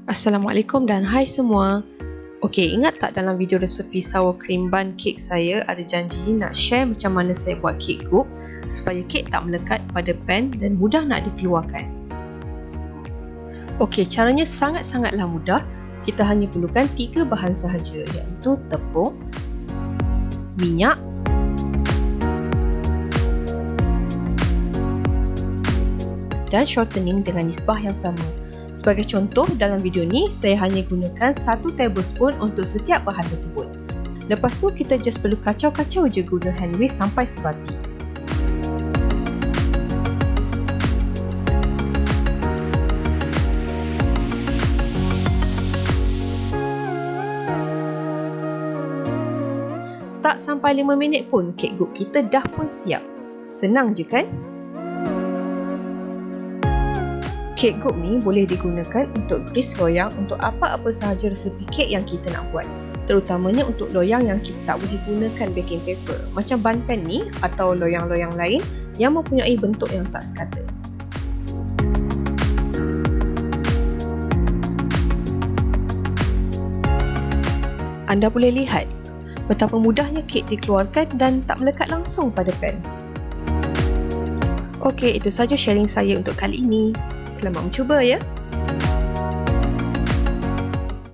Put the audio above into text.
Assalamualaikum dan hai semua. Okey, ingat tak dalam video resepi sour cream bun kek saya ada janji nak share macam mana saya buat kek Goop supaya kek tak melekat pada pan dan mudah nak dikeluarkan. Okey, caranya sangat-sangatlah mudah. Kita hanya perlukan 3 bahan sahaja, iaitu tepung, minyak, dan shortening dengan nisbah yang sama. Sebagai contoh, dalam video ni saya hanya gunakan 1 tablespoon untuk setiap bahan tersebut. Lepas tu kita just perlu kacau-kacau je guna hand whisk sampai sebati. Tak sampai 5 minit pun kek Goop kita dah pun siap. Senang je kan? Kek Goop ni boleh digunakan untuk gris loyang untuk apa-apa sahaja resepi kek yang kita nak buat. Terutamanya untuk loyang yang kita tak boleh gunakan baking paper macam bun pan ni atau loyang-loyang lain yang mempunyai bentuk yang tak sekata. Anda boleh lihat betapa mudahnya kek dikeluarkan dan tak melekat langsung pada pan. Okey, itu saja sharing saya untuk kali ini. Selamat mencuba ya!